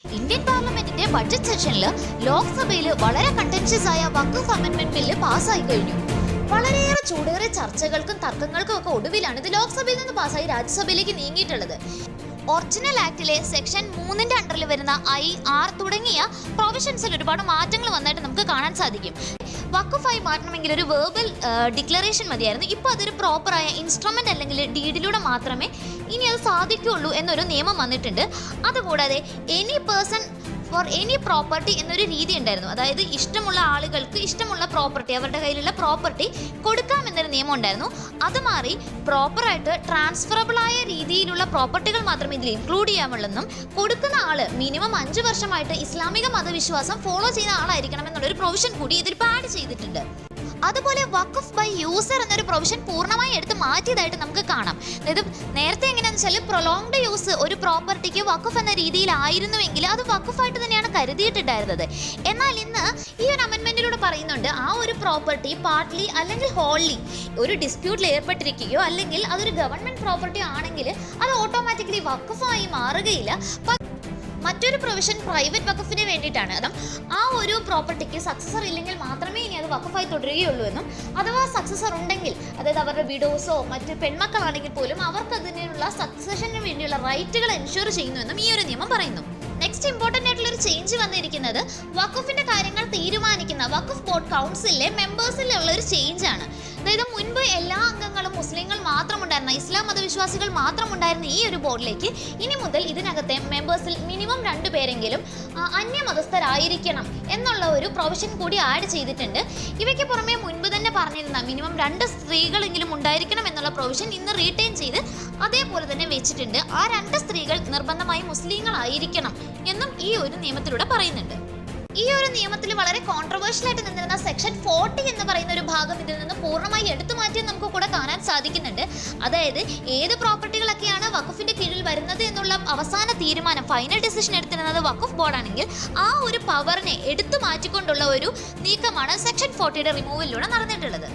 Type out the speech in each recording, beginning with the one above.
Indian പാർലമെന്റിന്റെ budget സെഷനിൽ ലോക്സഭയിൽ വളരെ കണ്ടൻഷ്യസ് ആയ വഖഫ് അമെൻമെന്റ് ബില്ല് പാസ്സായി കഴിഞ്ഞു. വളരെയേറെ ചൂടേറിയ ചർച്ചകൾക്കും തർക്കങ്ങൾക്കും ഒക്കെ ഒടുവിലാണ് ഇത് ലോക്സഭയിൽ നിന്ന് പാസ്സായി രാജ്യസഭയിലേക്ക് നീങ്ങിയിട്ടുള്ളത്. ഒറിജിനൽ ആക്ടിലെ സെക്ഷൻ 3ന്റെ അണ്ടറിൽ വരുന്ന ഐ, ആർ തുടങ്ങിയ പ്രൊവിഷൻസിൽ ഒരുപാട് മാറ്റങ്ങൾ വന്നായിട്ട് നമുക്ക് കാണാൻ സാധിക്കും. വഖഫായി മാറ്റണമെങ്കിൽ ഒരു വെർബൽ ഡിക്ലറേഷൻ മതിയായിരുന്നു. ഇപ്പോൾ അതൊരു പ്രോപ്പറായ ഇൻസ്ട്രുമെന്റ് അല്ലെങ്കിൽ ഡീഡിലൂടെ മാത്രമേ ഇനി അത് സാധിക്കുകയുള്ളൂ എന്നൊരു നിയമം വന്നിട്ടുണ്ട്. അതുകൂടാതെ any person for any property എന്നൊരു രീതി ഉണ്ടായിരുന്നു. അതായത് ഇഷ്ടമുള്ള ആളുകൾക്ക് ഇഷ്ടമുള്ള പ്രോപ്പർട്ടി, അവരുടെ കയ്യിലുള്ള പ്രോപ്പർട്ടി കൊടുക്കാമെന്നൊരു നിയമം ഉണ്ടായിരുന്നു. അത് മാറി പ്രോപ്പറായിട്ട് ട്രാൻസ്ഫറബിൾ ആയ രീതിയിലുള്ള പ്രോപ്പർട്ടികൾ മാത്രമേ ഇതിൽ ഇൻക്ലൂഡ് ചെയ്യാമുള്ളെന്നും കൊടുക്കുന്ന ആൾ മിനിമം 5 വർഷമായിട്ട് ഇസ്ലാമിക മതവിശ്വാസം ഫോളോ ചെയ്യുന്ന ആളായിരിക്കണം എന്നുള്ളൊരു പ്രൊവിഷൻ കൂടി ഇതിൽ ആഡ് ചെയ്തിട്ടുണ്ട്. അതുപോലെ വഖഫ് ബൈ യൂസർ എന്നൊരു പ്രൊവിഷൻ പൂർണ്ണമായി എടുത്ത് മാറ്റിയതായിട്ട് നമുക്ക് കാണാം. അതായത് നേരത്തെ എങ്ങനെയാണെന്ന് വെച്ചാൽ പ്രൊലോങ്ഡ് യൂസ് ഒരു പ്രോപ്പർട്ടിക്ക് വഖഫ് എന്ന രീതിയിലായിരുന്നുവെങ്കിൽ അത് വഖഫായിട്ട് തന്നെയാണ് കരുതിയിട്ടുണ്ടായിരുന്നത്. എന്നാൽ ഇന്ന് ഈ ഒരു അമെൻമെന്റിലൂടെ പറയുന്നുണ്ട്, ആ ഒരു പ്രോപ്പർട്ടി പാർട്ട്ലി അല്ലെങ്കിൽ ഹോൾലി ഒരു ഡിസ്പ്യൂട്ടിൽ ഏർപ്പെട്ടിരിക്കുകയോ അല്ലെങ്കിൽ അതൊരു ഗവൺമെന്റ് പ്രോപ്പർട്ടി ആണെങ്കിൽ അത് ഓട്ടോമാറ്റിക്കലി വഖഫായി മാറുകയില്ല. മറ്റൊരു പ്രൊവിഷൻ പ്രൈവറ്റ് വഖഫിന് വേണ്ടിയിട്ടാണ്. അതും ആ ഒരു പ്രോപ്പർട്ടിക്ക് സക്സസർ ഇല്ലെങ്കിൽ മാത്രമേ ഇനി അത് വഖഫായി തുടരുകയുള്ളൂ എന്നും, അഥവാ സക്സസർ ഉണ്ടെങ്കിൽ അതായത് അവരുടെ വിഡോസോ മറ്റ് പെൺമക്കളാണെങ്കിൽ പോലും അവർക്ക് അതിനുള്ള സക്സഷന് വേണ്ടിയുള്ള റൈറ്റുകൾ എൻഷുർ ചെയ്യുന്നുവെന്നും ഈ ഒരു നിയമം പറയുന്നു. നെക്സ്റ്റ് ഇമ്പോർട്ടൻ്റ് ആയിട്ടുള്ള ഒരു ചേഞ്ച് വന്നിരിക്കുന്നത് വഖഫിന്റെ കാര്യങ്ങൾ തീരുമാനിക്കുന്ന വഖഫ് ബോർഡ് കൗൺസിലിലെ മെമ്പേഴ്സിലുള്ള ഒരു ചേഞ്ച് ആണ്. അതായത് മുൻപ് എല്ലാ അംഗങ്ങളും മുസ്ലിങ്ങൾ മാത്രമുണ്ടായിരുന്ന, ഇസ്ലാം മതവിശ്വാസികൾ മാത്രമുണ്ടായിരുന്ന ഈ ഒരു ബോർഡിലേക്ക് ഇനി മുതൽ ഇതിനകത്തെ മെമ്പേഴ്സിൽ മിനിമം 2 പേരെങ്കിലും അന്യമതസ്ഥരായിരിക്കണം എന്നുള്ള ഒരു പ്രൊവിഷൻ കൂടി ആഡ് ചെയ്തിട്ടുണ്ട്. ഇവയ്ക്ക് പുറമെ മുൻപ് തന്നെ പറഞ്ഞിരുന്ന മിനിമം 2 സ്ത്രീകളെങ്കിലും ഉണ്ടായിരിക്കണം എന്നുള്ള പ്രൊവിഷൻ ഇന്ന് റീറ്റെയിൻ ചെയ്ത് അതേപോലെ തന്നെ വെച്ചിട്ടുണ്ട്. ആ 2 സ്ത്രീകൾ നിർബന്ധമായി മുസ്ലിങ്ങളായിരിക്കണം എന്നും ഈ ഒരു നിയമത്തിലൂടെ പറയുന്നുണ്ട്. ഈ ഒരു നിയമത്തിൽ വളരെ കോൺട്രവേഴ്ഷ്യൽ ആയിട്ട് നിന്നിരുന്ന സെക്ഷൻ 40 എന്ന് പറയുന്ന ഒരു ഭാഗം ഇതിൽ നിന്ന് പൂർണ്ണമായി എടുത്തു മാറ്റി നമുക്ക് കൂടെ കാണാൻ സാധിക്കുന്നുണ്ട്. അതായത് ഏത് പ്രോപ്പർട്ടികളൊക്കെയാണ് വഖഫിന്റെ കീഴിൽ വരുന്നത് എന്നുള്ള അവസാന തീരുമാനം, ഫൈനൽ ഡിസിഷൻ എടുത്തിരുന്നത് വഖഫ് ബോർഡാണെങ്കിൽ ആ ഒരു പവറിനെ എടുത്തു മാറ്റിക്കൊണ്ടുള്ള ഒരു നീക്കമാണ് സെക്ഷൻ 40യുടെ റിമൂവലിലൂടെ നടന്നിട്ടുള്ളത്.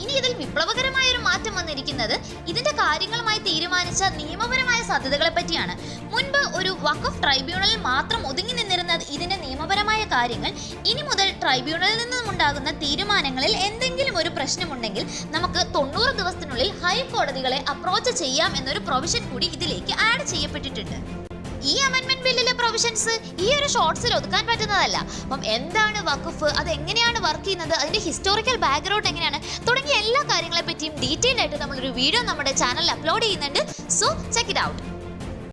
ഇനി ഇതിൽ വിപ്ലവകരമായ ഒരു മാറ്റം വന്നിരിക്കുന്നത് ഇതിന്റെ കാര്യങ്ങളുമായി തീരുമാനിച്ച നിയമപരമായ സാധ്യതകളെ പറ്റിയാണ്. മുൻപ് ഒരു വഖഫ് ട്രൈബ്യൂണലിൽ മാത്രം ഒതുങ്ങി നിന്നിരുന്ന ഇതിന്റെ നിയമപരമായ കാര്യങ്ങൾ ഇനി മുതൽ ട്രൈബ്യൂണലിൽ നിന്നുമുണ്ടാകുന്ന തീരുമാനങ്ങളിൽ എന്തെങ്കിലും ഒരു പ്രശ്നമുണ്ടെങ്കിൽ നമുക്ക് 90 ദിവസത്തിനുള്ളിൽ ഹൈക്കോടതികളെ അപ്രോച്ച് ചെയ്യാം എന്നൊരു പ്രൊവിഷൻ കൂടി ഇതിലേക്ക് ആഡ് ചെയ്യപ്പെട്ടിട്ടുണ്ട്. ഈ അമെൻമെന്റ് ബില്ലിലെ പ്രൊവിഷൻസ് ഈ ഒരു ഷോർട്സിൽ ഒതുക്കാൻ പറ്റുന്നതല്ല. അപ്പം എന്താണ് വഖഫ്, അത് എങ്ങനെയാണ് വർക്ക് ചെയ്യുന്നത്, അതിന്റെ ഹിസ്റ്റോറിക്കൽ ബാക്ക്ഗ്രൗണ്ട് എങ്ങനെയാണ് തുടങ്ങിയ എല്ലാ കാര്യങ്ങളെ പറ്റിയും ഡീറ്റെയിൽ ആയിട്ട് നമ്മളൊരു വീഡിയോ നമ്മുടെ ചാനലിൽ അപ്ലോഡ് ചെയ്യുന്നുണ്ട്. So check it out.